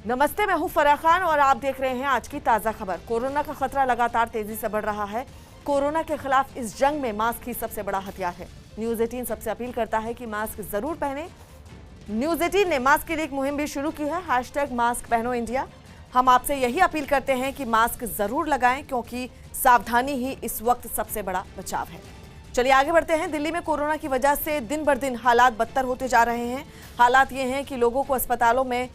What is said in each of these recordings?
नमस्ते, मैं हूं फराह खान और आप देख रहे हैं आज की ताज़ा खबर। कोरोना का खतरा लगातार तेजी से बढ़ रहा है। कोरोना के खिलाफ इस जंग में मास्क ही सबसे बड़ा हथियार है। न्यूज़ 18 सबसे अपील करता है कि मास्क जरूर पहने। न्यूज़ 18 ने मास्क के लिए एक मुहिम भी शुरू की है, #मास्क पहनो इंडिया। हम आपसे यही अपील करते हैं कि मास्क जरूर लगाएं, क्योंकि सावधानी ही इस वक्त सबसे बड़ा बचाव है। चलिए आगे बढ़ते हैं। दिल्ली में कोरोना की वजह से दिन बर दिन हालात बदतर होते जा रहे हैं। हालात ये हैं कि लोगों को अस्पतालों में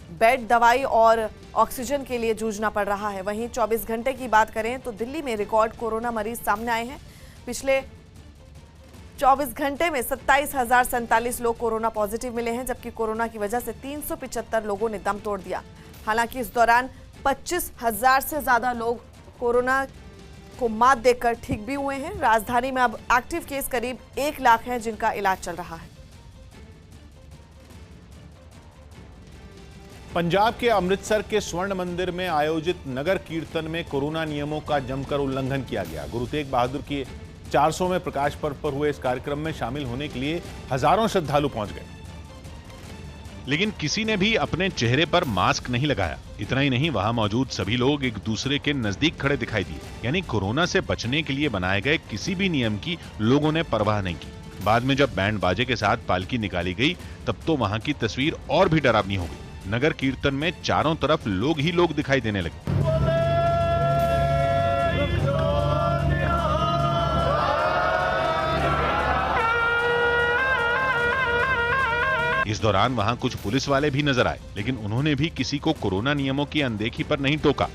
बेड, दवाई और ऑक्सीजन के लिए जूझना पड़ रहा है। वहीं 24 घंटे की बात करें तो दिल्ली में रिकॉर्ड कोरोना मरीज सामने आए हैं। पिछले 24 घंटे में 27,047 लोग कोरोना पॉजिटिव मिले हैं, जबकि कोरोना की वजह से 375 लोगों ने दम तोड़ दिया। हालांकि इस दौरान 25,000 से ज्यादा लोग कोरोना को मात देकर ठीक भी हुए हैं। राजधानी में अब एक्टिव केस करीब 1 लाख हैं, जिनका इलाज चल रहा है। पंजाब के अमृतसर के स्वर्ण मंदिर में आयोजित नगर कीर्तन में कोरोना नियमों का जमकर उल्लंघन किया गया। गुरु तेग बहादुर की 400वें प्रकाश पर्व पर हुए इस कार्यक्रम में शामिल होने के लिए हजारों श्रद्धालु पहुंच गए, लेकिन किसी ने भी अपने चेहरे पर मास्क नहीं लगाया। इतना ही नहीं, वहां मौजूद सभी लोग एक दूसरे के नजदीक खड़े दिखाई दिए। यानी कोरोना से बचने के लिए बनाए गए किसी भी नियम की लोगों ने परवाह नहीं की। बाद में जब बैंड बाजे के साथ पालकी निकाली गई, तब तो वहां की तस्वीर और भी डरावनी हो गई। नगर कीर्तन में चारों तरफ लोग ही लोग दिखाई देने लगे। इस दौरान वहां कुछ पुलिस वाले भी नजर आए, लेकिन उन्होंने भी किसी को कोरोना नियमों की अनदेखी पर नहीं टोका।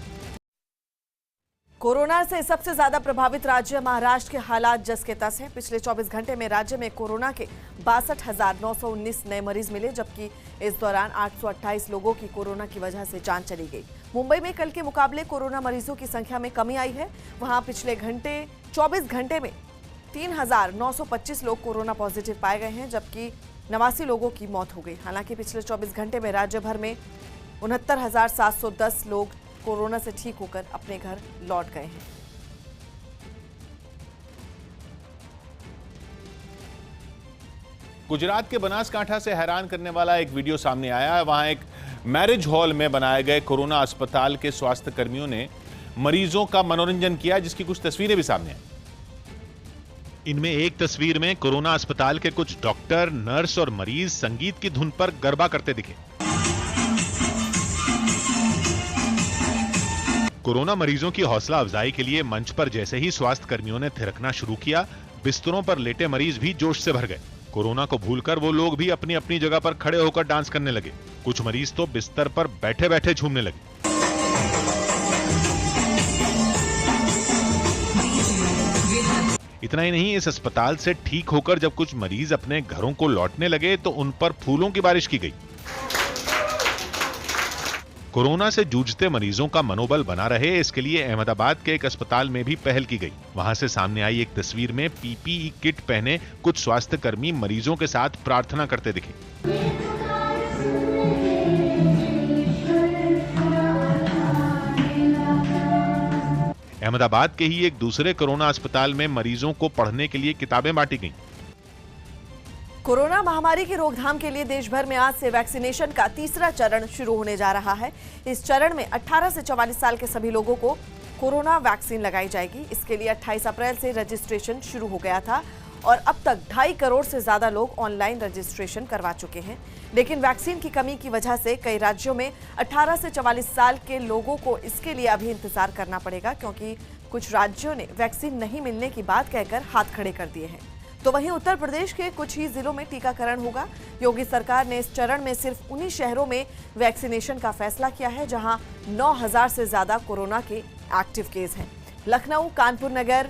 कोरोना से सबसे ज्यादा प्रभावित राज्य महाराष्ट्र के हालात जस के तस हैं। पिछले 24 घंटे में राज्य में कोरोना के 62,919 नए मरीज मिले, जबकि इस दौरान 828 लोगों की कोरोना की वजह से जान चली गई। मुंबई में कल के मुकाबले कोरोना मरीजों की संख्या में कमी आई है। वहां पिछले 24 घंटे में 3,925 लोग कोरोना पॉजिटिव पाए गए हैं, जबकि 89 लोगों की मौत हो गई। हालांकि पिछले 24 घंटे में राज्य भर में 69,710 लोग कोरोना से ठीक होकर अपने घर लौट गए हैं। गुजरात के बनासकांठा से हैरान करने वाला एक वीडियो सामने आया है। वहां एक मैरिज हॉल में बनाए गए कोरोना अस्पताल के स्वास्थ्य कर्मियों ने मरीजों का मनोरंजन किया, जिसकी कुछ तस्वीरें भी सामने आई। इनमें एक तस्वीर में कोरोना अस्पताल के कुछ डॉक्टर, नर्स और मरीज संगीत की धुन पर गरबा करते दिखे। कोरोना मरीजों की हौसला अफजाई के लिए मंच पर जैसे ही स्वास्थ्य कर्मियों ने थिरकना शुरू किया, बिस्तरों पर लेटे मरीज भी जोश से भर गए। कोरोना को भूलकर वो लोग भी अपनी अपनी जगह पर खड़े होकर डांस करने लगे। कुछ मरीज तो बिस्तर पर बैठे बैठे झूमने लगे। इतना ही नहीं, इस अस्पताल से ठीक होकर जब कुछ मरीज अपने घरों को लौटने लगे तो उन पर फूलों की बारिश की गई। कोरोना से जूझते मरीजों का मनोबल बना रहे, इसके लिए अहमदाबाद के एक अस्पताल में भी पहल की गई। वहां से सामने आई एक तस्वीर में पीपीई किट पहने कुछ स्वास्थ्य कर्मी मरीजों के साथ प्रार्थना करते दिखे। अहमदाबाद के ही एक दूसरे कोरोना अस्पताल में मरीजों को पढ़ने के लिए किताबें बांटी गईं। कोरोना महामारी की रोकथाम के लिए देश भर में आज से वैक्सीनेशन का तीसरा चरण शुरू होने जा रहा है। इस चरण में 18 से 44 साल के सभी लोगों को कोरोना वैक्सीन लगाई जाएगी। इसके लिए 28 अप्रैल से रजिस्ट्रेशन शुरू हो गया था और अब तक 2.5 करोड़ से ज्यादा लोग ऑनलाइन रजिस्ट्रेशन करवा चुके हैं। लेकिन वैक्सीन की कमी की वजह से कई राज्यों में 18 से 44 साल के लोगों को इसके लिए अभी इंतजार करना पड़ेगा, क्योंकि कुछ राज्यों ने वैक्सीन नहीं मिलने की बात कहकर हाथ खड़े कर दिए हैं। तो वहीं उत्तर प्रदेश के कुछ ही जिलों में टीकाकरण होगा। योगी सरकार ने इस चरण में सिर्फ उन्हीं शहरों में वैक्सीनेशन का फैसला किया है जहां 9,000 से ज्यादा कोरोना के एक्टिव केस हैं। लखनऊ, कानपुर नगर,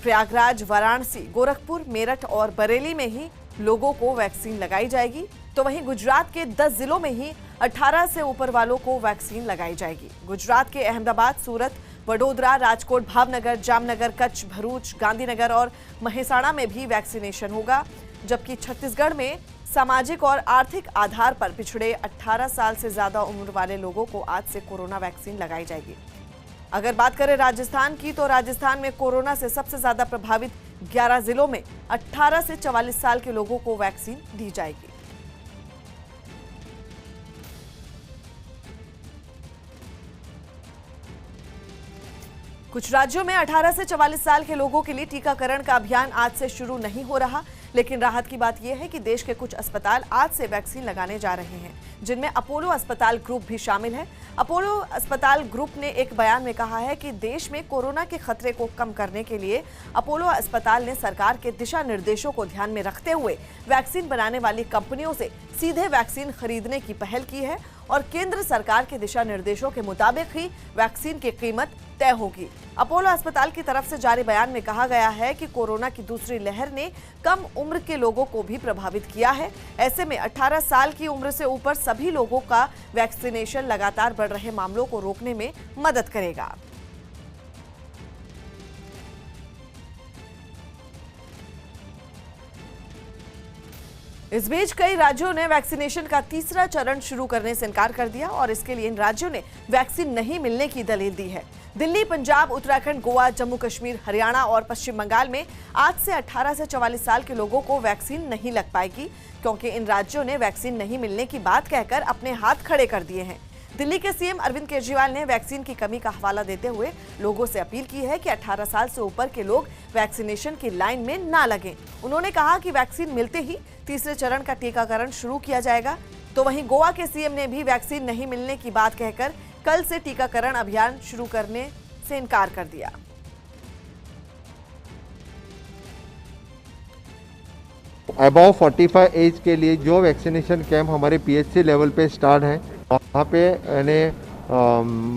प्रयागराज, वाराणसी, गोरखपुर, मेरठ और बरेली में ही लोगों को वैक्सीन लगाई जाएगी। तो वहीं गुजरात के 10 जिलों में ही 18 से ऊपर वालों को वैक्सीन लगाई जाएगी। गुजरात के अहमदाबाद, सूरत, वडोदरा, राजकोट, भावनगर, जामनगर, कच्छ, भरूच, गांधीनगर और महेसाणा में भी वैक्सीनेशन होगा। जबकि छत्तीसगढ़ में सामाजिक और आर्थिक आधार पर पिछड़े 18 साल से ज्यादा उम्र वाले लोगों को आज से कोरोना वैक्सीन लगाई जाएगी। अगर बात करें राजस्थान की, तो राजस्थान में कोरोना से सबसे ज्यादा प्रभावित 11 जिलों में 18 से 44 साल के लोगों को वैक्सीन दी जाएगी। कुछ राज्यों में 18 से 44 साल के लोगों के लिए टीकाकरण का अभियान आज से शुरू नहीं हो रहा, लेकिन राहत की बात यह है कि देश के कुछ अस्पताल आज से वैक्सीन लगाने जा रहे हैं, जिनमें अपोलो अस्पताल ग्रुप भी शामिल है। अपोलो अस्पताल ग्रुप ने एक बयान में कहा है कि देश में कोरोना के खतरे को कम करने के लिए अपोलो अस्पताल ने सरकार के दिशा निर्देशों को ध्यान में रखते हुए वैक्सीन बनाने वाली कंपनियों से सीधे वैक्सीन खरीदने की पहल की है और केंद्र सरकार के दिशा निर्देशों के मुताबिक ही वैक्सीन की कीमत तय होगी। अपोलो अस्पताल की तरफ से जारी बयान में कहा गया है कि कोरोना की दूसरी लहर ने कम उम्र के लोगों को भी प्रभावित किया है। ऐसे में 18 साल की उम्र से ऊपर सभी लोगों का वैक्सीनेशन लगातार बढ़ रहे मामलों को रोकने में मदद करेगा। इस बीच कई राज्यों ने वैक्सीनेशन का तीसरा चरण शुरू करने से इनकार कर दिया और इसके लिए इन राज्यों ने वैक्सीन नहीं मिलने की दलील दी है। दिल्ली, पंजाब, उत्तराखंड, गोवा, जम्मू कश्मीर, हरियाणा और पश्चिम बंगाल में आज से 18 से 44 साल के लोगों को वैक्सीन नहीं लग पाएगी, क्योंकि इन राज्यों ने वैक्सीन नहीं मिलने की बात कहकर अपने हाथ खड़े कर दिए हैं। दिल्ली के सीएम अरविंद केजरीवाल ने वैक्सीन की कमी का हवाला देते हुए लोगों से अपील की है कि 18 साल से ऊपर के लोग वैक्सीनेशन की लाइन में ना लगें। उन्होंने कहा कि वैक्सीन मिलते ही तीसरे चरण का टीकाकरण शुरू किया जाएगा। तो वहीं गोवा के सीएम ने भी वैक्सीन नहीं मिलने की बात कहकर कल से टीकाकरण अभियान शुरू करने से इनकार कर दिया। अबव 45 एज के लिए जो वैक्सीनेशन कैंप हमारे पीएचसी लेवल पे स्टार्ट है, वहाँ पे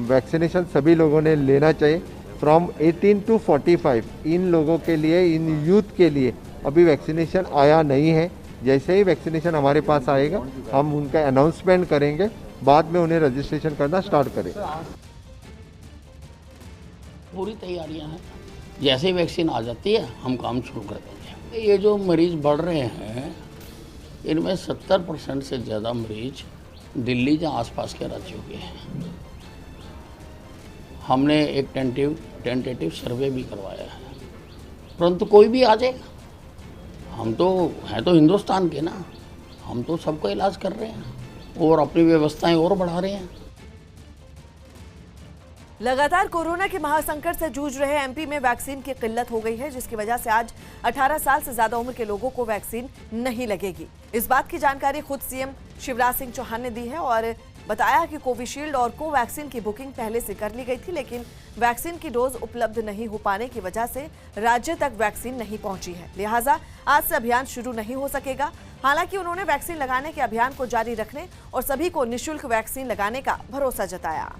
वैक्सीनेशन सभी लोगों ने लेना चाहिए। फ्रॉम 18 टू 45 इन लोगों के लिए, इन यूथ के लिए अभी वैक्सीनेशन आया नहीं है। जैसे ही वैक्सीनेशन हमारे पास आएगा हम उनका अनाउंसमेंट करेंगे, बाद में उन्हें रजिस्ट्रेशन करना स्टार्ट करेंगे। पूरी तैयारियां हैं, जैसे ही वैक्सीन आ जाती है हम काम शुरू कर देंगे। ये जो मरीज बढ़ रहे हैं इनमें 70% से ज़्यादा मरीज दिल्ली या आसपास के राज्यों के हैं। हमने एक टेंटेटिव सर्वे भी करवाया है, परंतु कोई भी आ जाएगा, हम तो हैं तो हिंदुस्तान के ना, हम तो सबको इलाज कर रहे हैं और अपनी व्यवस्थाएं और बढ़ा रहे हैं। लगातार कोरोना के महासंकट से जूझ रहे एमपी में वैक्सीन की किल्लत हो गई है, जिसकी वजह से आज 18 साल से ज्यादा उम्र के लोगों को वैक्सीन नहीं लगेगी। इस बात की जानकारी खुद सीएम शिवराज सिंह चौहान ने दी है और बताया कि कोविशील्ड और कोवैक्सीन की बुकिंग पहले से कर ली गई थी, लेकिन वैक्सीन की डोज उपलब्ध नहीं हो पाने की वजह से राज्य तक वैक्सीन नहीं पहुंची है, लिहाजा आज से अभियान शुरू नहीं हो सकेगा। हालांकि उन्होंने वैक्सीन लगाने के अभियान को जारी रखने और सभी को निःशुल्क वैक्सीन लगाने का भरोसा जताया।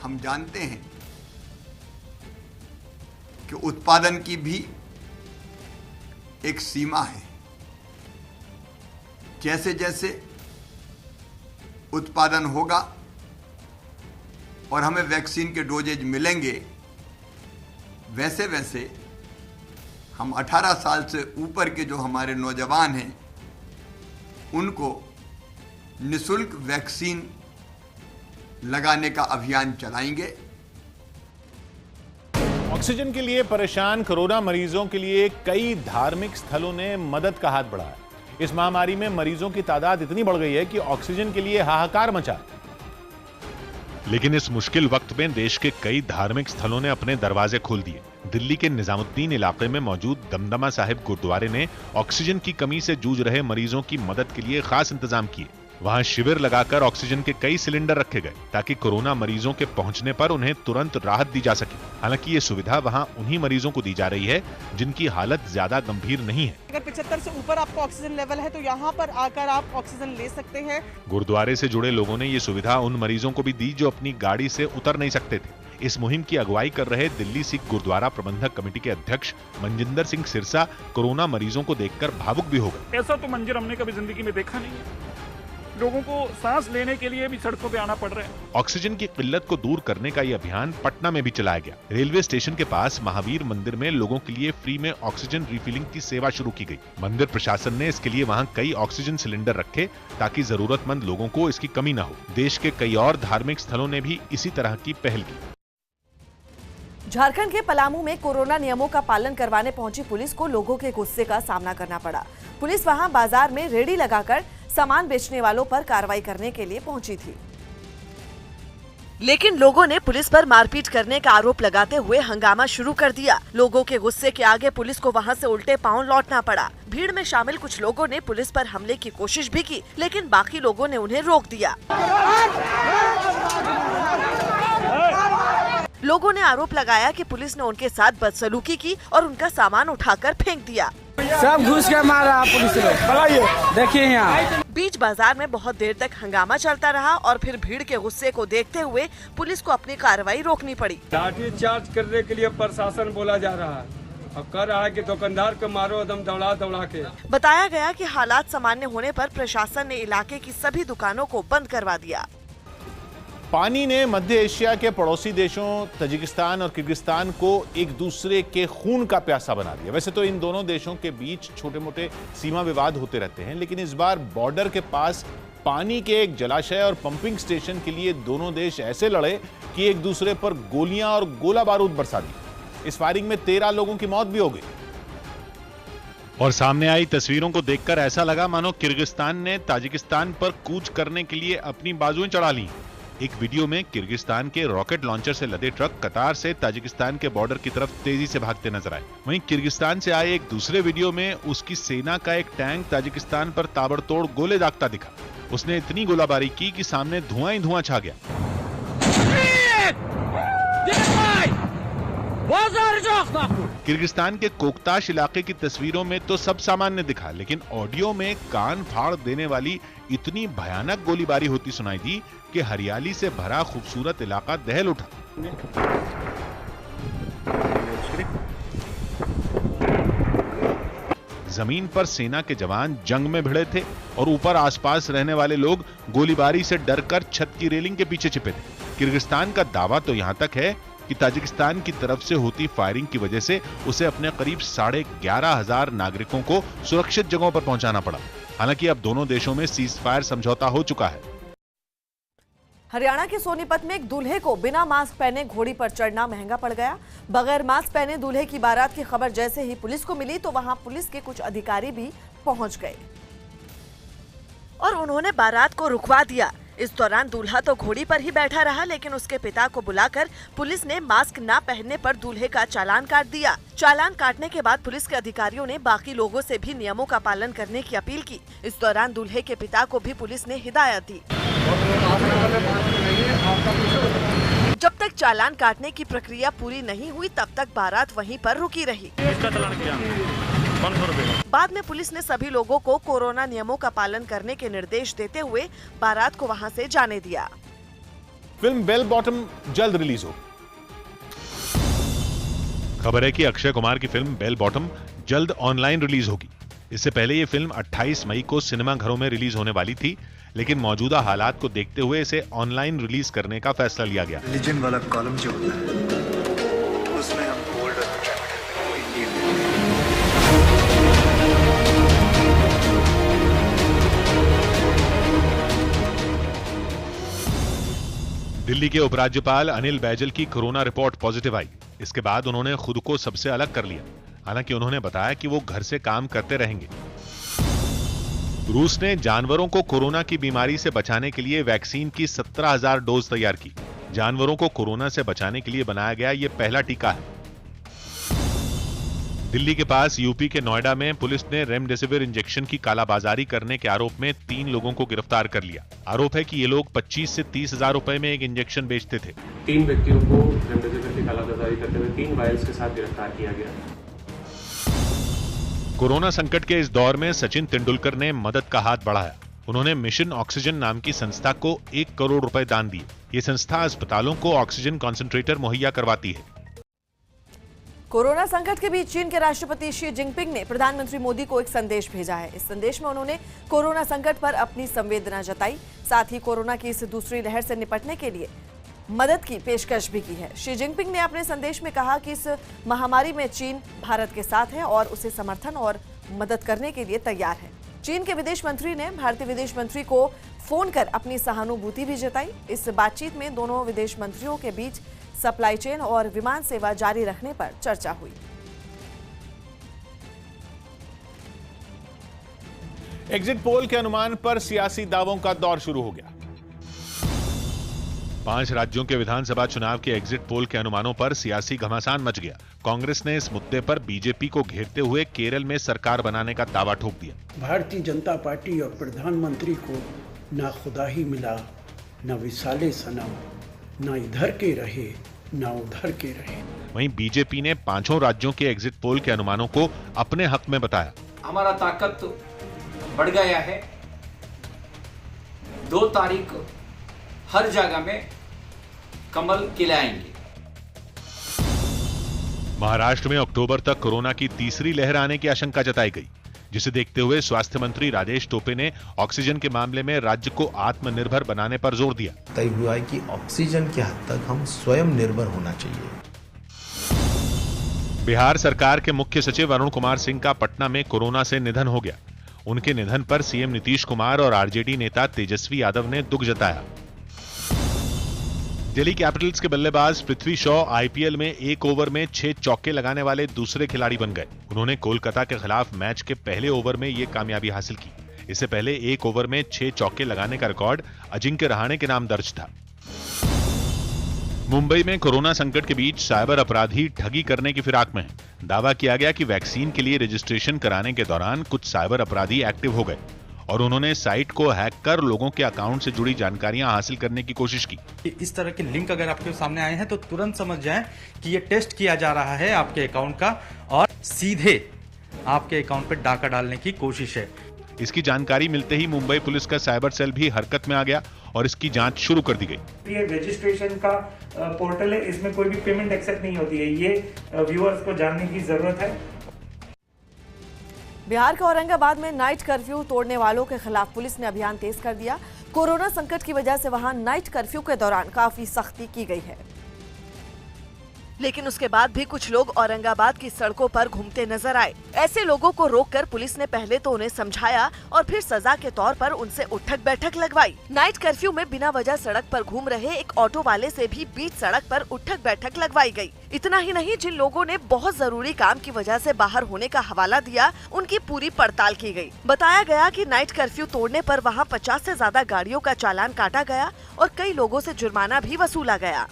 हम जानते हैं कि उत्पादन की भी एक सीमा है। जैसे जैसे उत्पादन होगा और हमें वैक्सीन के डोजेज मिलेंगे, वैसे वैसे हम 18 साल से ऊपर के जो हमारे नौजवान हैं उनको निःशुल्क वैक्सीन लगाने का अभियान चलाएंगे। ऑक्सीजन के लिए परेशान कोरोना मरीजों के लिए कई धार्मिक स्थलों ने मदद का हाथ बढ़ाया। इस महामारी में मरीजों की तादाद इतनी बढ़ गई है कि ऑक्सीजन के लिए हाहाकार मचा। लेकिन इस मुश्किल वक्त में देश के कई धार्मिक स्थलों ने अपने दरवाजे खोल दिए। दिल्ली के निजामुद्दीन इलाके में मौजूद दमदमा साहिब गुरुद्वारे ने ऑक्सीजन की कमी से जूझ रहे मरीजों की मदद के लिए खास इंतजाम किए। वहां शिविर लगाकर ऑक्सीजन के कई सिलेंडर रखे गए ताकि कोरोना मरीजों के पहुंचने पर उन्हें तुरंत राहत दी जा सके। हालांकि ये सुविधा वहां उन्हीं मरीजों को दी जा रही है जिनकी हालत ज्यादा गंभीर नहीं है। अगर 75 से ऊपर आपका ऑक्सीजन लेवल है तो यहाँ पर आकर आप ऑक्सीजन ले सकते हैं। गुरुद्वारे से जुड़े लोगों ने ये सुविधा उन मरीजों को भी दी जो अपनी गाड़ी से उतर नहीं सकते थे। इस मुहिम की अगुवाई कर रहे दिल्ली सिख गुरुद्वारा प्रबंधक कमेटी के अध्यक्ष मनजिंदर सिंह सिरसा कोरोना मरीजों को देखकर भावुक भी हो गए। ऐसा तो मंजर हमने कभी जिंदगी में देखा नहीं है। लोगों को सांस लेने के लिए भी सड़कों पे आना पड़ रहा है। ऑक्सीजन की किल्लत को दूर करने का यह अभियान पटना में भी चलाया गया। रेलवे स्टेशन के पास महावीर मंदिर में लोगों के लिए फ्री में ऑक्सीजन रिफिलिंग की सेवा शुरू की गई। मंदिर प्रशासन ने इसके लिए वहां कई ऑक्सीजन सिलेंडर रखे ताकि जरूरतमंद लोगों को इसकी कमी न हो। देश के कई और धार्मिक स्थलों ने भी इसी तरह की पहल की। झारखंड के पलामू में कोरोना नियमों का पालन करवाने पहुंची पुलिस को लोगों के गुस्से का सामना करना पड़ा। पुलिस वहां बाजार में रेडी लगाकर सामान बेचने वालों पर कार्रवाई करने के लिए पहुंची थी। लेकिन लोगों ने पुलिस पर मारपीट करने का आरोप लगाते हुए हंगामा शुरू कर दिया। लोगों के गुस्से के आगे पुलिस को वहां से उल्टे पांव लौटना पड़ा। भीड़ में शामिल कुछ लोगों ने पुलिस पर हमले की कोशिश भी की, लेकिन बाकी लोगों ने उन्हें रोक दिया। लोगों ने आरोप लगाया कि पुलिस ने उनके साथ बदसलूकी की और उनका सामान उठाकर फेंक दिया। सब घुस के मारा पुलिस लोग, देखिए यहाँ। बीच बाजार में बहुत देर तक हंगामा चलता रहा और फिर भीड़ के गुस्से को देखते हुए पुलिस को अपनी कार्रवाई रोकनी पड़ी। लाठी चार्ज करने के लिए प्रशासन बोला जा रहा है और कह रहा है कि दुकानदार को मारो एकदम दौड़ा के। बताया गया कि हालात सामान्य होने पर प्रशासन ने इलाके की सभी दुकानों को बंद करवा दिया। पानी ने मध्य एशिया के पड़ोसी देशों तजिकिस्तान और किर्गिस्तान को एक दूसरे के खून का प्यासा बना दिया। वैसे तो इन दोनों देशों के बीच छोटे मोटे सीमा विवाद होते रहते हैं, लेकिन इस बार बॉर्डर के पास पानी के एक जलाशय और पंपिंग स्टेशन के लिए दोनों देश ऐसे लड़े कि एक दूसरे पर गोलियां और गोला बारूद बरसा दी। इस फायरिंग में 13 लोगों की मौत भी हो गई। और सामने आई तस्वीरों को देखकर ऐसा लगा मानो किर्गिस्तान ने ताजिकिस्तान पर कूच करने के लिए अपनी बाजुएं चढ़ा ली। एक वीडियो में किर्गिस्तान के रॉकेट लॉन्चर से लदे ट्रक कतार से ताजिकिस्तान के बॉर्डर की तरफ तेजी से भागते नजर आए। वहीं किर्गिस्तान से आए एक दूसरे वीडियो में उसकी सेना का एक टैंक ताजिकिस्तान पर ताबड़तोड़ गोले दागता दिखा। उसने इतनी गोलाबारी की कि सामने धुआं ही धुआं छा गया। किर्गिस्तान के कोकताश इलाके की तस्वीरों में तो सब सामान्य दिखा, लेकिन ऑडियो में कान फाड़ देने वाली इतनी भयानक गोलीबारी होती सुनाई दी कि हरियाली से भरा खूबसूरत इलाका दहल उठा। जमीन पर सेना के जवान जंग में भिड़े थे और ऊपर आसपास रहने वाले लोग गोलीबारी से डरकर छत की रेलिंग के पीछे छिपे थे। किर्गिस्तान का दावा तो यहां तक है कि ताजिकिस्तान की तरफ से होती फायरिंग की वजह से उसे अपने करीब 11,500 नागरिकों को सुरक्षित जगहों पर पहुंचाना पड़ा। हालांकि अब दोनों देशों में सीज फायर समझौता हो चुका है। हरियाणा के सोनीपत में एक दूल्हे को बिना मास्क पहने घोड़ी पर चढ़ना महंगा पड़ गया। बगैर मास्क पहने दूल्हे की बारात की खबर जैसे ही पुलिस को मिली तो वहां पुलिस के कुछ अधिकारी भी पहुंच गए और उन्होंने बारात को रुकवा दिया। इस दौरान दूल्हा तो घोड़ी पर ही बैठा रहा, लेकिन उसके पिता को बुलाकर पुलिस ने मास्क न पहनने पर दूल्हे का चालान काट दिया। चालान काटने के बाद पुलिस के अधिकारियों ने बाकी लोगों से भी नियमों का पालन करने की अपील की। इस दौरान दूल्हे के पिता को भी पुलिस ने हिदायत दी। जब तक चालान काटने की प्रक्रिया पूरी नहीं हुई तब तक बारात वहीं पर रुकी रही। बाद में पुलिस ने सभी लोगों को कोरोना नियमों का पालन करने के निर्देश देते हुए बारात को वहां से जाने दिया। फिल्म बेल बॉटम जल्द रिलीज होगी। खबर है कि अक्षय कुमार की फिल्म बेल बॉटम जल्द ऑनलाइन रिलीज होगी। इससे पहले ये फिल्म 28 मई को सिनेमाघरों में रिलीज होने वाली थी, लेकिन मौजूदा हालात को देखते हुए इसे ऑनलाइन रिलीज करने का फैसला लिया गया। रिलीजन वाला कॉलम जो होता है उसमें हम बोल्ड और दिल्ली के उपराज्यपाल अनिल बैजल की कोरोना रिपोर्ट पॉजिटिव आई। इसके बाद उन्होंने खुद को सबसे अलग कर लिया। हालांकि उन्होंने बताया कि वो घर से काम करते रहेंगे। रूस ने जानवरों को कोरोना की बीमारी से बचाने के लिए वैक्सीन की 17,000 डोज तैयार की। जानवरों को कोरोना से बचाने के लिए बनाया गया ये पहला टीका है। दिल्ली के पास यूपी के नोएडा में पुलिस ने रेमडेसिविर इंजेक्शन की कालाबाजारी करने के आरोप में 3 लोगों को गिरफ्तार कर लिया। आरोप है कि ये लोग 25 से 30,000 रुपए में एक इंजेक्शन बेचते थे। 3 व्यक्तियों को रेमडेसिविर की कालाबाजारी करते हुए 3 वायल्स के साथ गिरफ्तार किया गया। कोरोना संकट के इस दौर में सचिन तेंदुलकर ने मदद का हाथ बढ़ाया। उन्होंने मिशन ऑक्सीजन नाम की संस्था को 1 करोड़ रुपए दान दिए। ये संस्था अस्पतालों को ऑक्सीजन कॉन्सेंट्रेटर मुहैया करवाती है। कोरोना संकट के बीच चीन के राष्ट्रपति शी जिनपिंग ने प्रधानमंत्री मोदी को एक संदेश भेजा है। इस संदेश में उन्होंने कोरोना संकट पर अपनी संवेदना जताई, साथ ही कोरोना की इस दूसरी लहर से निपटने के लिए मदद की पेशकश भी की है। शी जिनपिंग ने अपने संदेश में कहा कि इस महामारी में चीन भारत के साथ है और उसे समर्थन और मदद करने के लिए तैयार है। चीन के विदेश मंत्री ने भारतीय विदेश मंत्री को फोन कर अपनी सहानुभूति भी जताई। इस बातचीत में दोनों विदेश मंत्रियों के बीच सप्लाई चेन और विमान सेवा जारी रखने पर चर्चा हुई। एग्जिट पोल के अनुमान पर सियासी दावों का दौर शुरू हो गया। 5 राज्यों के विधानसभा चुनाव के एग्जिट पोल के अनुमानों पर सियासी घमासान मच गया। कांग्रेस ने इस मुद्दे पर बीजेपी को घेरते हुए केरल में सरकार बनाने का दावा ठोक दिया। भारतीय जनता पार्टी और प्रधानमंत्री को ना खुदा ही मिला, ना विसाले सनम, ना इधर के रहे ना उधर के रहे। वहीं बीजेपी ने 5 राज्यों के एग्जिट पोल के अनुमानों को अपने हक में बताया। हमारा ताकत बढ़ गया है। 2 तारीख हर जगह में कमल खिलाएंगे। महाराष्ट्र में अक्टूबर तक कोरोना की तीसरी लहर आने की आशंका जताई गई, जिसे देखते हुए स्वास्थ्य मंत्री राजेश टोपे ने ऑक्सीजन के मामले में राज्य को आत्मनिर्भर बनाने पर जोर दिया। तय हुआ है कि ऑक्सीजन के हद तक हम स्वयं निर्भर होना चाहिए। बिहार सरकार के मुख्य सचिव अरुण कुमार सिंह का पटना में कोरोना से निधन हो गया। उनके निधन पर सीएम नीतीश कुमार और आरजेडी नेता तेजस्वी यादव ने दुख जताया। दिल्ली कैपिटल्स के बल्लेबाज पृथ्वी शॉ आईपीएल में 1 ओवर में 6 चौके लगाने वाले दूसरे खिलाड़ी बन गए। उन्होंने कोलकाता के खिलाफ मैच के पहले ओवर में यह कामयाबी हासिल की। इससे पहले 1 ओवर में 6 चौके लगाने का रिकॉर्ड अजिंक्य रहाणे के नाम दर्ज था। मुंबई में कोरोना संकट के बीच साइबर अपराधी ठगी करने की फिराक में हैं। दावा किया गया कि वैक्सीन के लिए रजिस्ट्रेशन कराने के दौरान कुछ साइबर अपराधी एक्टिव हो गए और उन्होंने साइट को हैक कर लोगों के अकाउंट से जुड़ी जानकारियां हासिल करने की कोशिश की। इस तरह के लिंक अगर आपके सामने आए हैं तो तुरंत समझ जाएं कि ये टेस्ट किया जा रहा है आपके अकाउंट का और सीधे आपके अकाउंट पर डाका डालने की कोशिश है। इसकी जानकारी मिलते ही मुंबई पुलिस का साइबर सेल भी हरकत में आ गया और इसकी जांच शुरू कर दी गई। ये रजिस्ट्रेशन का पोर्टल है, इसमें कोई भी पेमेंट एक्सेप्ट नहीं होती है। ये व्यूअर्स को जानने की जरूरत है। बिहार के औरंगाबाद में नाइट कर्फ्यू तोड़ने वालों के खिलाफ पुलिस ने अभियान तेज कर दिया। कोरोना संकट की वजह से वहां नाइट कर्फ्यू के दौरान काफी सख्ती की गई है, लेकिन उसके बाद भी कुछ लोग औरंगाबाद की सड़कों पर घूमते नजर आए। ऐसे लोगों को रोककर पुलिस ने पहले तो उन्हें समझाया और फिर सजा के तौर पर उनसे उठक बैठक लगवाई। नाइट कर्फ्यू में बिना वजह सड़क पर घूम रहे एक ऑटो वाले से भी बीच सड़क पर उठक बैठक लगवाई गई। इतना ही नहीं, जिन लोगों ने बहुत जरूरी काम की वजह से बाहर होने का हवाला दिया, उनकी पूरी पड़ताल की गई। बताया गया कि नाइट कर्फ्यू तोड़ने पर वहाँ 50 से ज्यादा गाड़ियों का चालान काटा गया और कई लोगों से जुर्माना भी वसूला गया।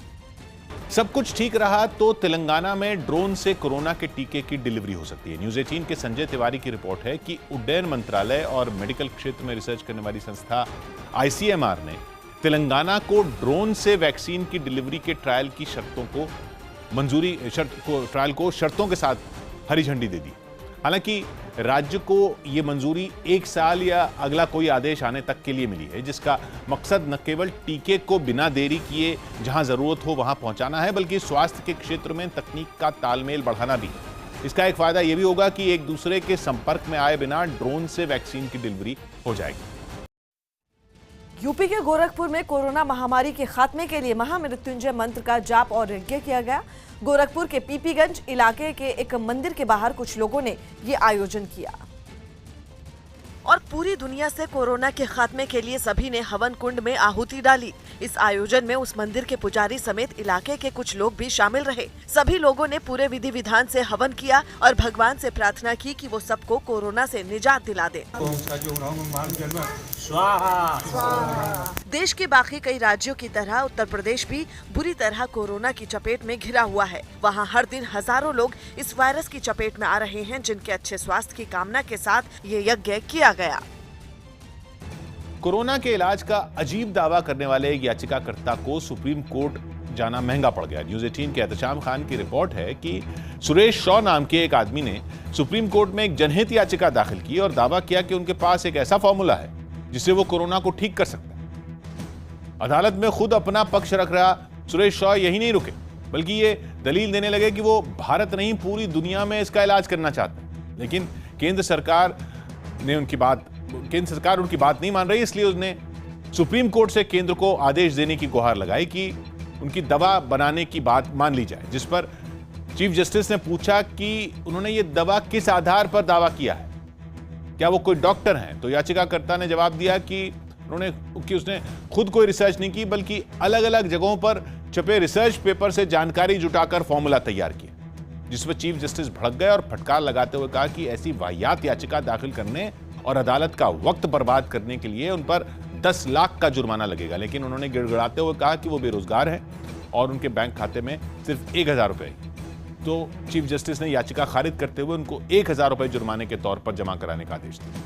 सब कुछ ठीक रहा तो तेलंगाना में ड्रोन से कोरोना के टीके की डिलीवरी हो सकती है। न्यूज़ 18 के संजय तिवारी की रिपोर्ट है कि उड्डयन मंत्रालय और मेडिकल क्षेत्र में रिसर्च करने वाली संस्था ICMR ने तेलंगाना को ड्रोन से वैक्सीन की डिलीवरी के ट्रायल की ट्रायल को शर्तों के साथ हरी झंडी दे दी। हालांकि राज्य को ये मंजूरी 1 साल या अगला कोई आदेश आने तक के लिए मिली है, जिसका मकसद न केवल टीके को बिना देरी किए जहां जरूरत हो वहां पहुंचाना है, बल्कि स्वास्थ्य के क्षेत्र में तकनीक का तालमेल बढ़ाना भी है। इसका एक फायदा यह भी होगा कि एक दूसरे के संपर्क में आए बिना ड्रोन से वैक्सीन की डिलीवरी हो जाएगी। यूपी के गोरखपुर में कोरोना महामारी के खात्मे के लिए महामृत्युंजय मंत्र का जाप और यज्ञ किया गया। गोरखपुर के पीपीगंज इलाके के एक मंदिर के बाहर कुछ लोगों ने ये आयोजन किया और पूरी दुनिया से कोरोना के खात्मे के लिए सभी ने हवन कुंड में आहुति डाली। इस आयोजन में उस मंदिर के पुजारी समेत इलाके के कुछ लोग भी शामिल रहे। सभी लोगों ने पूरे विधि विधान से हवन किया और भगवान से प्रार्थना की कि वो सबको कोरोना से निजात दिला दे। देश के बाकी कई राज्यों की तरह उत्तर प्रदेश भी बुरी तरह कोरोना की चपेट में घिरा हुआ है। वहाँ हर दिन हजारों लोग इस वायरस की चपेट में आ रहे हैं, जिनके अच्छे स्वास्थ्य की कामना के साथ ये यज्ञ किया गया। कोरोना के इलाज का अजीब दावा करने वाले एक याचिकाकर्ता को सुप्रीम कोर्ट जाना महंगा पड़ गया। न्यूज़ 18 के एहतशाम खान की रिपोर्ट है कि सुरेश शॉ नाम के एक आदमी ने सुप्रीम कोर्ट में एक जनहित याचिका दाखिल की और दावा किया कि उनके पास एक ऐसा फॉर्मूला है जिससे वो कोरोना को ठीक कर सकता है। अदालत में खुद अपना पक्ष रख रहा सुरेश शॉ यही नहीं रुके, बल्कि ये दलील देने लगे कि वो भारत नहीं पूरी दुनिया में इसका इलाज करना चाहते हैं। लेकिन केंद्र सरकार उनकी बात नहीं मान रही, इसलिए उसने सुप्रीम कोर्ट से केंद्र को आदेश देने की गुहार लगाई कि उनकी दवा बनाने की बात मान ली जाए। जिस पर चीफ जस्टिस ने पूछा कि उन्होंने ये दवा किस आधार पर दावा किया है, क्या वो कोई डॉक्टर हैं? तो याचिकाकर्ता ने जवाब दिया कि उसने खुद कोई रिसर्च नहीं की, बल्कि अलग अलग जगहों पर छपे रिसर्च पेपर से जानकारी जुटाकर फॉर्मूला तैयार किया। जिस पर चीफ जस्टिस भड़क गए और फटकार लगाते हुए कहा कि ऐसी वाहियात याचिका दाखिल करने और अदालत का वक्त बर्बाद करने के लिए उन पर 10 लाख का जुर्माना लगेगा। लेकिन उन्होंने गिड़गिड़ाते हुए कहा कि वो बेरोजगार हैं और उनके बैंक खाते में सिर्फ 1000 रुपए। तो चीफ जस्टिस ने याचिका खारिज करते हुए उनको 1000 रुपए जुर्माने के तौर पर जमा कराने का आदेश दिया।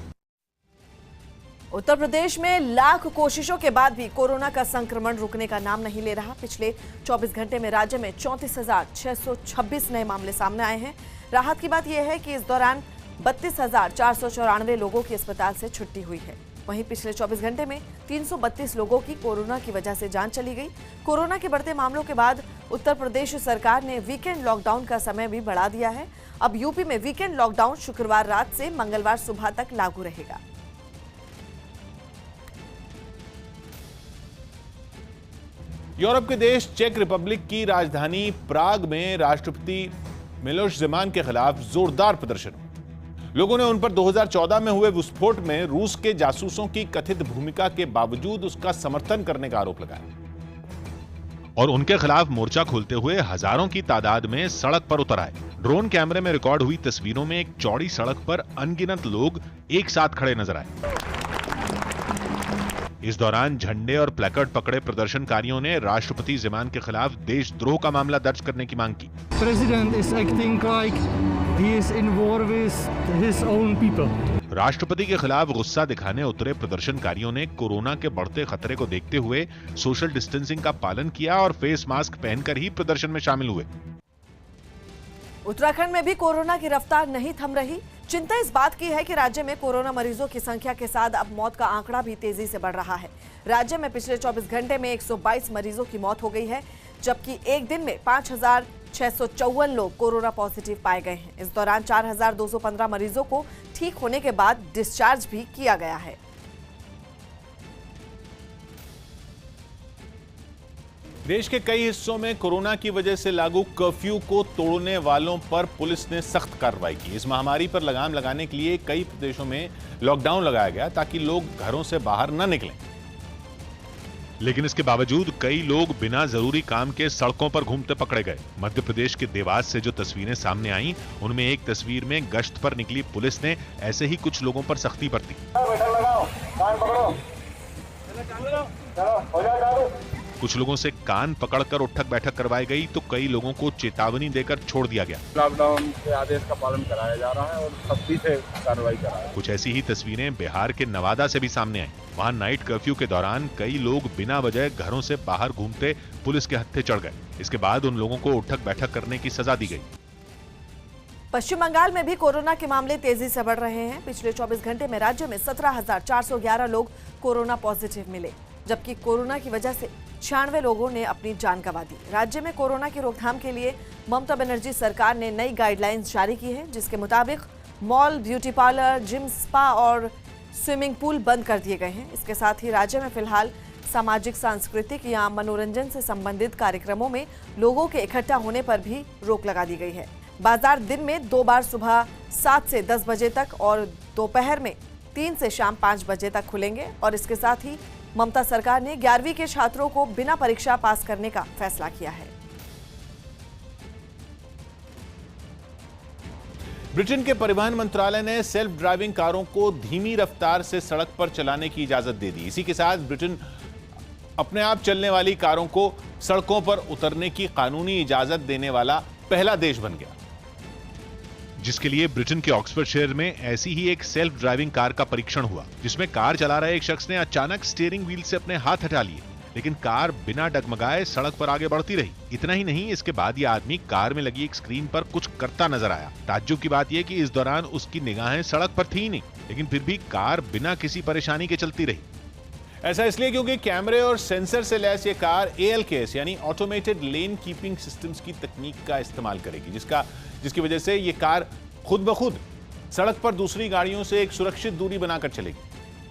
उत्तर प्रदेश में लाख कोशिशों के बाद भी कोरोना का संक्रमण रुकने का नाम नहीं ले रहा। पिछले 24 घंटे में राज्य में 34,626 नए मामले सामने आए हैं। राहत की बात यह है कि इस दौरान 32,494 लोगों की अस्पताल से छुट्टी हुई है। वहीं पिछले 24 घंटे में 332 लोगों की कोरोना की वजह से जान चली गई। कोरोना के बढ़ते मामलों के बाद उत्तर प्रदेश सरकार ने वीकेंड लॉकडाउन का समय भी बढ़ा दिया है। अब यूपी में वीकेंड लॉकडाउन शुक्रवार रात से मंगलवार सुबह तक लागू रहेगा। यूरोप के देश चेक रिपब्लिक की राजधानी प्राग में राष्ट्रपति मिलोश ज़ेमान के खिलाफ जोरदार प्रदर्शन। लोगों ने उन पर 2014 में हुए विस्फोट में रूस के जासूसों की कथित भूमिका के बावजूद उसका समर्थन करने का आरोप लगाया और उनके खिलाफ मोर्चा खोलते हुए हजारों की तादाद में सड़क पर उतर आए। ड्रोन कैमरे में रिकॉर्ड हुई तस्वीरों में एक चौड़ी सड़क पर अनगिनत लोग एक साथ खड़े नजर आए। इस दौरान झंडे और प्लेकार्ड पकड़े प्रदर्शनकारियों ने राष्ट्रपति ज़ेमान के खिलाफ देशद्रोह का मामला दर्ज करने की मांग की। President is acting like he is in war with his own people. राष्ट्रपति के खिलाफ गुस्सा दिखाने उतरे प्रदर्शनकारियों ने कोरोना के बढ़ते खतरे को देखते हुए सोशल डिस्टेंसिंग का पालन किया और फेस मास्क पहनकर ही प्रदर्शन में शामिल हुए। उत्तराखंड में भी कोरोना की रफ्तार नहीं थम रही। चिंता इस बात की है कि राज्य में कोरोना मरीजों की संख्या के साथ अब मौत का आंकड़ा भी तेजी से बढ़ रहा है। राज्य में पिछले 24 घंटे में 122 मरीजों की मौत हो गई है, जबकि एक दिन में 5,654 लोग कोरोना पॉजिटिव पाए गए हैं। इस दौरान 4,215 मरीजों को ठीक होने के बाद डिस्चार्ज भी किया गया है। देश के कई हिस्सों में कोरोना की वजह से लागू कर्फ्यू को तोड़ने वालों पर पुलिस ने सख्त कार्रवाई की। इस महामारी पर लगाम लगाने के लिए कई प्रदेशों में लॉकडाउन लगाया गया ताकि लोग घरों से बाहर न निकलें। लेकिन इसके बावजूद कई लोग बिना जरूरी काम के सड़कों पर घूमते पकड़े गए। मध्य प्रदेश के देवास से जो तस्वीरें सामने आईं, उनमें एक तस्वीर में गश्त पर निकली पुलिस ने ऐसे ही कुछ लोगों पर सख्ती बरती। कुछ लोगों से कान पकड़कर उठक बैठक करवाई गई तो कई लोगों को चेतावनी देकर छोड़ दिया गया। लॉकडाउन के आदेश का पालन कराया जा रहा है और सख्ती से कार्रवाई करा है। कुछ ऐसी ही तस्वीरें बिहार के नवादा से भी सामने आई। वहां नाइट कर्फ्यू के दौरान कई लोग बिना वजह घरों से बाहर घूमते पुलिस के हत्थे चढ़ गए। इसके बाद उन लोगों को उठक बैठक करने की सजा दी गई। पश्चिम बंगाल में भी कोरोना के मामले तेजी से बढ़ रहे हैं। पिछले 24 घंटे में राज्य में 17,411 लोग कोरोना पॉजिटिव मिले, जबकि कोरोना की वजह से 96 लोगों ने अपनी जान गंवा दी। राज्य में कोरोना की रोकथाम के लिए ममता बनर्जी सरकार ने नई गाइडलाइंस जारी की है, जिसके मुताबिक mall, beauty parlour, gym, spa और स्विमिंग पूल बंद कर दिए गए हैं। इसके साथ ही राज्य में फिलहाल सामाजिक, सांस्कृतिक या मनोरंजन से संबंधित कार्यक्रमों में लोगों के इकट्ठा होने पर भी रोक लगा दी गई है। बाजार दिन में 2 बार सुबह 7 से 10 बजे तक और दोपहर में 3 से शाम 5 बजे तक खुलेंगे। और इसके साथ ही ममता सरकार ने 11वीं के छात्रों को बिना परीक्षा पास करने का फैसला किया है। ब्रिटेन के परिवहन मंत्रालय ने सेल्फ ड्राइविंग कारों को धीमी रफ्तार से सड़क पर चलाने की इजाजत दे दी। इसी के साथ ब्रिटेन अपने आप चलने वाली कारों को सड़कों पर उतरने की कानूनी इजाजत देने वाला पहला देश बन गया, जिसके लिए ब्रिटेन के ऑक्सफोर्ड शहर में ऐसी ही एक सेल्फ ड्राइविंग कार का परीक्षण हुआ, जिसमें कार चला रहे एक शख्स ने अचानक स्टीयरिंग व्हील से अपने हाथ हटा लिए, लेकिन कार बिना डगमगाए सड़क पर आगे बढ़ती रही। इतना ही नहीं, इसके बाद यह आदमी कार में लगी एक स्क्रीन पर कुछ करता नजर आया। ताज्जुब की बात यह कि इस दौरान उसकी निगाहें सड़क पर थी नहीं, लेकिन फिर भी कार बिना किसी परेशानी के चलती रही। ऐसा इसलिए क्योंकि कैमरे और सेंसर से लैस ये कार ALKS यानी ऑटोमेटेड लेन कीपिंग सिस्टम्स की तकनीक का इस्तेमाल करेगी, जिसकी वजह से ये कार खुद ब खुद सड़क पर दूसरी गाड़ियों से एक सुरक्षित दूरी बनाकर चलेगी,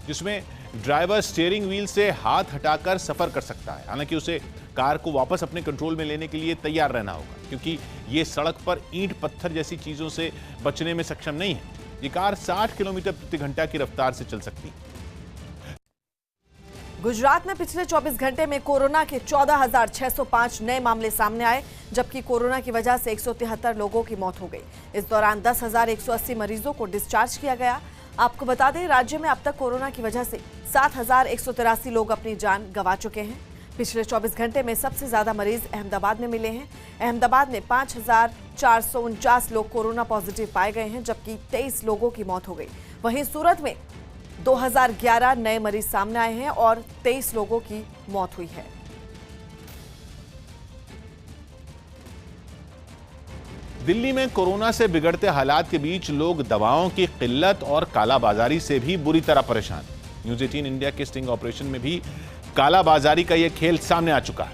जिसमें ड्राइवर स्टीयरिंग व्हील से हाथ हटाकर सफर कर सकता है। हालांकि उसे कार को वापस अपने कंट्रोल में लेने के लिए तैयार रहना होगा, क्योंकि ये सड़क पर ईंट पत्थर जैसी चीजों से बचने में सक्षम नहीं है। ये कार 60 किलोमीटर प्रति घंटा की रफ्तार से चल सकती है। गुजरात में पिछले 24 घंटे में कोरोना के 14,605 नए मामले सामने आए, जबकि कोरोना की वजह से 173 लोगों की मौत हो गई। इस दौरान 10,180 मरीजों को डिस्चार्ज किया गया। आपको बता दें, राज्य में अब तक कोरोना की वजह से 7,183 लोग अपनी जान गंवा चुके हैं। पिछले 24 घंटे में सबसे ज्यादा मरीज अहमदाबाद में मिले हैं। अहमदाबाद में 5,449 लोग कोरोना पॉजिटिव पाए गए हैं, जबकि 23 लोगों की मौत हो गई। वहीं सूरत में 2011 नए मरीज सामने आए हैं और 23 लोगों की मौत हुई है। दिल्ली में कोरोना से बिगड़ते हालात के बीच लोग दवाओं की किल्लत और कालाबाजारी से भी बुरी तरह परेशान। न्यूज़ 18 इंडिया के स्टिंग ऑपरेशन में भी कालाबाजारी का यह खेल सामने आ चुका है।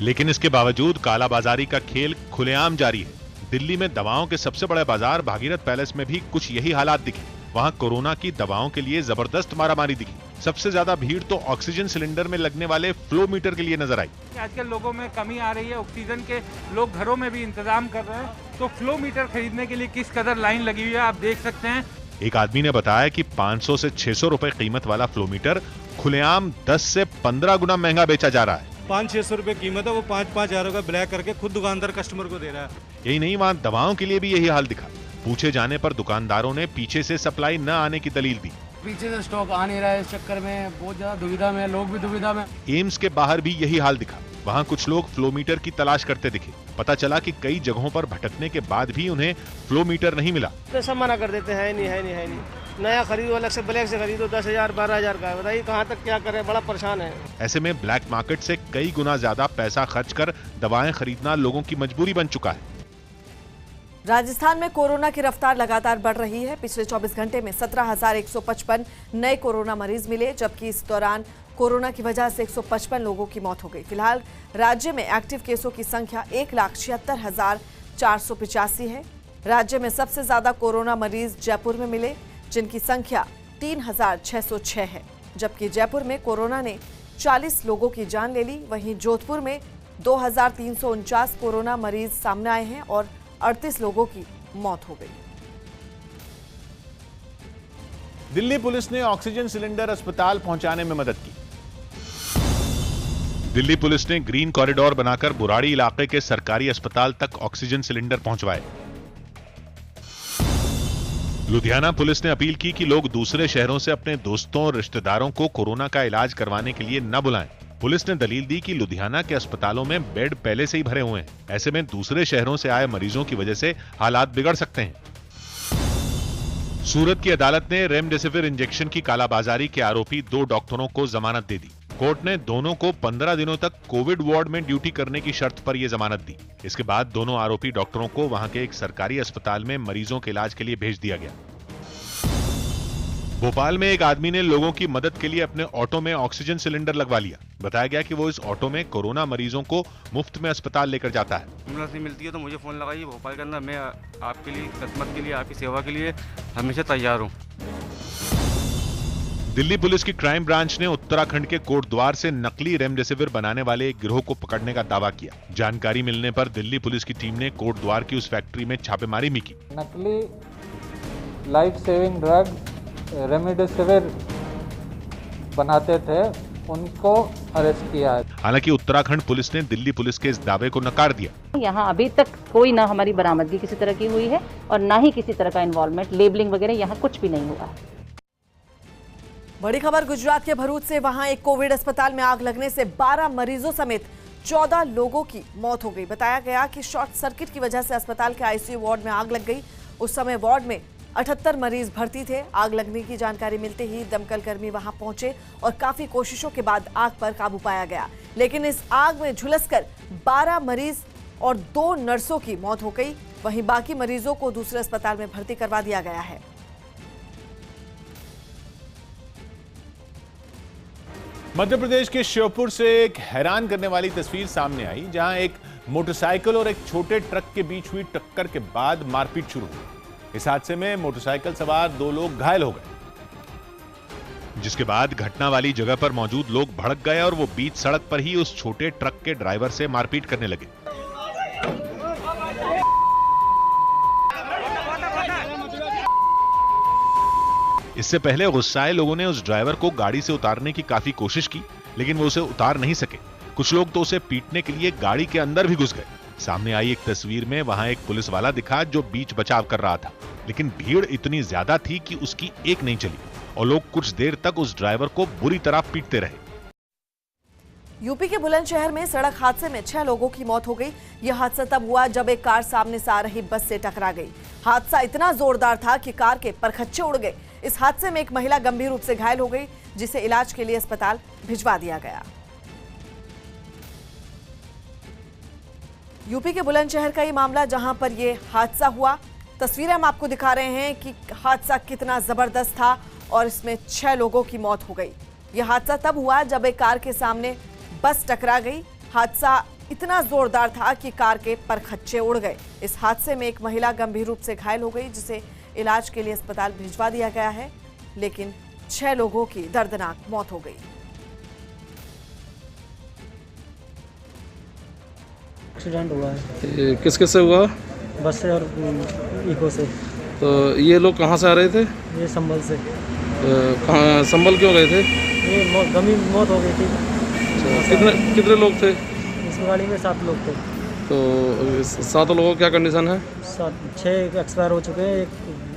लेकिन इसके बावजूद कालाबाजारी का खेल खुलेआम जारी है। दिल्ली में दवाओं के सबसे बड़े बाजार भागीरथ पैलेस में भी कुछ यही हालात दिखे। वहां कोरोना की दवाओं के लिए जबरदस्त मारामारी दिखी। सबसे ज्यादा भीड़ तो ऑक्सीजन सिलेंडर में लगने वाले फ्लो मीटर के लिए नजर आई। आजकल लोगों में कमी आ रही है ऑक्सीजन के, लोग घरों में भी इंतजाम कर रहे हैं, तो फ्लो मीटर खरीदने के लिए किस कदर लाइन लगी हुई है आप देख सकते हैं। एक आदमी ने बताया कि 500 से 600 रुपए कीमत वाला फ्लो मीटर खुलेआम 10 से 15 गुना महंगा बेचा जा रहा है। 500-600 रुपए कीमत है, वो 5-5 हजार का ब्लैक करके खुद दुकानदार कस्टमर को दे रहा है। यही नहीं, वहाँ दवाओं के लिए भी यही हाल दिखा। पूछे जाने पर दुकानदारों ने पीछे से सप्लाई न आने की दलील दी। पीछे से स्टॉक आ नहीं रहा है, इस चक्कर में बहुत ज्यादा दुविधा में, लोग भी दुविधा में। एम्स के बाहर भी यही हाल दिखा। वहाँ कुछ लोग फ्लो मीटर की तलाश करते दिखे। पता चला कि कई जगहों पर भटकने के बाद भी उन्हें फ्लो मीटर नहीं मिला। तो सब मना कर देते हैं, नहीं नया खरीदो, अलग से ब्लैक से खरीदो, 10,000 12,000 का है। बताइए कहाँ तक क्या करें, बड़ा परेशान है। ऐसे में ब्लैक मार्केट से कई गुना ज्यादा पैसा खर्च कर दवाएं खरीदना लोगों की मजबूरी बन चुका है। राजस्थान में कोरोना की रफ्तार लगातार बढ़ रही है। पिछले 24 घंटे में 17,155 नए कोरोना मरीज मिले, जबकि इस दौरान कोरोना की वजह से 155 लोगों की मौत हो गई। फिलहाल राज्य में एक्टिव केसों की संख्या 1,76,485 है। राज्य में सबसे ज्यादा कोरोना मरीज जयपुर में मिले, जिनकी संख्या 3,606 है, जबकि जयपुर में कोरोना ने 40 लोगों की जान ले ली। वहीं जोधपुर में 2,349 कोरोना मरीज सामने आए हैं और 38 लोगों की मौत हो गई। दिल्ली पुलिस ने ऑक्सीजन सिलेंडर अस्पताल पहुंचाने में मदद की। दिल्ली पुलिस ने ग्रीन कॉरिडोर बनाकर बुराड़ी इलाके के सरकारी अस्पताल तक ऑक्सीजन सिलेंडर पहुंचवाए। लुधियाना पुलिस ने अपील की कि लोग दूसरे शहरों से अपने दोस्तों और रिश्तेदारों को कोरोना का इलाज करवाने के लिए न बुलाएं। पुलिस ने दलील दी कि लुधियाना के अस्पतालों में बेड पहले से ही भरे हुए हैं। ऐसे में दूसरे शहरों से आए मरीजों की वजह से हालात बिगड़ सकते हैं। सूरत की अदालत ने रेमडेसिविर इंजेक्शन की कालाबाजारी के आरोपी 2 डॉक्टरों को जमानत दे दी। कोर्ट ने दोनों को 15 दिनों तक कोविड वार्ड में ड्यूटी करने की शर्त पर यह जमानत दी। इसके बाद दोनों आरोपी डॉक्टरों को वहां के एक सरकारी अस्पताल में मरीजों के इलाज के लिए भेज दिया गया। भोपाल में एक आदमी ने लोगों की मदद के लिए अपने ऑटो में ऑक्सीजन सिलेंडर लगवा लिया। बताया गया कि वो इस ऑटो में कोरोना मरीजों को मुफ्त में अस्पताल लेकर जाता है। एम्बुलेंस मिलती है तो मुझे फोन लगाइए। भोपाल के अंदर मैं आपके लिए खिदमत के लिए, आपकी सेवा के लिए हमेशा तैयार हूँ। दिल्ली पुलिस की क्राइम ब्रांच ने उत्तराखंड के कोटद्वार से नकली रेमडेसिविर बनाने वाले एक गिरोह को पकड़ने का दावा किया। जानकारी मिलने पर दिल्ली पुलिस की टीम ने कोटद्वार की उस फैक्ट्री में छापेमारी भी की। नकली लाइफ सेविंग ड्रग रेमडेसिविर बनाते थे, उनको अरेस्ट किया है। हालांकि उत्तराखंड पुलिस ने दिल्ली पुलिस के इस दावे को नकार दिया। यहाँ अभी तक कोई ना हमारी बरामदगी किसी तरह की हुई है और ना ही किसी तरह का इन्वॉल्वमेंट, लेबलिंग वगैरह यहाँ कुछ भी नहीं हुआ है। बड़ी खबर गुजरात के भरूच से। वहां एक कोविड अस्पताल में आग लगने से 12 मरीजों समेत 14 लोगों की मौत हो गई। बताया गया कि शॉर्ट सर्किट की वजह से अस्पताल के आईसीयू वार्ड में आग लग गई। उस समय वार्ड में 78 मरीज भर्ती थे। आग लगने की जानकारी मिलते ही दमकल कर्मी वहां पहुंचे और काफी कोशिशों के बाद आग पर काबू पाया गया, लेकिन इस आग में झुलसकर 12 मरीज और 2 नर्सों की मौत हो गई। वहीं बाकी मरीजों को दूसरे अस्पताल में भर्ती करवा दिया गया है। मध्य प्रदेश के श्योपुर से एक हैरान करने वाली तस्वीर सामने आई, जहां एक मोटरसाइकिल और एक छोटे ट्रक के बीच हुई टक्कर के बाद मारपीट शुरू हुई। इस हादसे में मोटरसाइकिल सवार 2 लोग घायल हो गए, जिसके बाद घटना वाली जगह पर मौजूद लोग भड़क गए और वो बीच सड़क पर ही उस छोटे ट्रक के ड्राइवर से मारपीट करने लगे। इससे पहले गुस्साए लोगों ने उस ड्राइवर को गाड़ी से उतारने की काफी कोशिश की, लेकिन वो उसे उतार नहीं सके। कुछ लोग तो उसे पीटने के लिए गाड़ी के अंदर भी घुस गए। सामने आई एक तस्वीर में वहां एक पुलिस वाला दिखा जो बीच बचाव कर रहा था। लेकिन भीड़ इतनी ज्यादा थी कि उसकी एक नहीं चली और लोग कुछ देर तक उस ड्राइवर को बुरी तरह पीटते रहे। यूपी के बुलंदशहर में सड़क हादसे में 6 लोगों की मौत हो गई। यह हादसा तब हुआ जब एक कार सामने से आ रही बस से टकरा गई। हादसा इतना जोरदार था कि कार के परखच्चे उड़ गए। इस हादसे में एक महिला गंभीर रूप से घायल हो गई, जिसे इलाज के लिए अस्पताल भिजवा दिया गया। यूपी के बुलंदशहर का ये मामला, जहां पर यह हादसा हुआ। तस्वीरें हम आपको दिखा रहे हैं कि हादसा कितना जबरदस्त था और इसमें 6 लोगों की मौत हो गई। यह हादसा तब हुआ जब एक कार के सामने बस टकरा गई। हादसा इतना जोरदार था कि कार के परखच्चे उड़ गए। इस हादसे में एक महिला गंभीर रूप से घायल हो गई, जिसे इलाज के लिए अस्पताल भिजवा दिया गया है, लेकिन 6 लोगों की दर्दनाक मौत हो गई। एक्सीडेंट हुआ है। किस किस से हुआ? बस से और इको से। तो ये लोग कहाँ से आ रहे थे? ये संभल से। कहाँ संभल क्यों गए थे? ये गंभीर मौत हो गई थी। कितने लोग थे इस गाड़ी में? 7 लोग थे। तो 7 लोगों की क्या कंडीशन है? 6 एक्सपायर हो चुके हैं, एक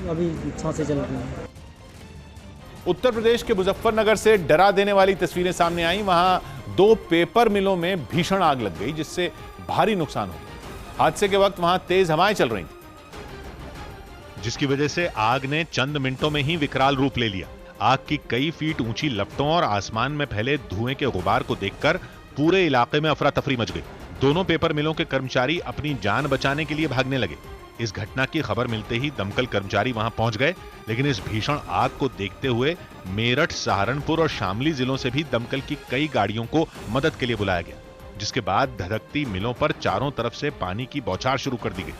अभी सांसें चल रही हैं। उत्तर प्रदेश के मुजफ्फरनगर से डरा देने वाली तस्वीरें सामने आई। वहां 2 पेपर मिलों में भीषण आग लग गई, जिससे भारी नुकसान हो गया। हादसे के वक्त वहां तेज हवाएं चल रही थी, जिसकी वजह से आग ने चंद मिनटों में ही विकराल रूप ले लिया। आग की कई फीट ऊंची लपटों और आसमान में फैले धुएं के गुबार को देखकर पूरे इलाके में अफरा तफरी मच गई। दोनों पेपर मिलों के कर्मचारी अपनी जान बचाने के लिए भागने लगे। इस घटना की खबर मिलते ही दमकल कर्मचारी वहां पहुंच गए, लेकिन इस भीषण आग को देखते हुए मेरठ, सहारनपुर और शामली जिलों से भी दमकल की कई गाड़ियों को मदद के लिए बुलाया गया, जिसके बाद धधकती मिलों पर चारों तरफ से पानी की बौछार शुरू कर दी गई।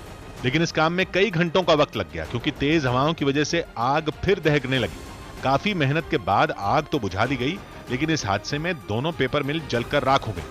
लेकिन इस काम में कई घंटों का वक्त लग गया, क्योंकि तेज हवाओं की वजह से आग फिर दहकने लगी। काफी मेहनत के बाद आग तो बुझा दी गई, लेकिन इस हादसे में दोनों पेपर मिल जलकर राख हो गए।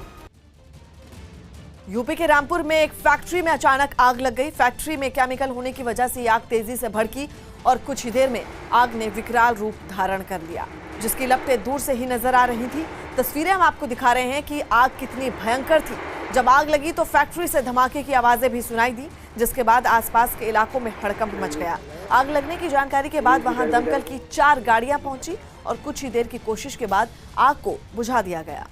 यूपी के रामपुर में एक फैक्ट्री में अचानक आग लग गई। फैक्ट्री में केमिकल होने की वजह से आग तेजी से भड़की और कुछ ही देर में आग ने विकराल रूप धारण कर लिया, जिसकी लपटें दूर से ही नजर आ रही थी। तस्वीरें हम आपको दिखा रहे हैं कि आग कितनी भयंकर थी। जब आग लगी तो फैक्ट्री से धमाके की आवाजें भी सुनाई दी, जिसके बाद आसपास के इलाकों में हड़कंप मच गया। आग लगने की जानकारी के बाद वहां दमकल की 4 गाड़ियां पहुंची और कुछ ही देर की कोशिश के बाद आग को बुझा दिया गया।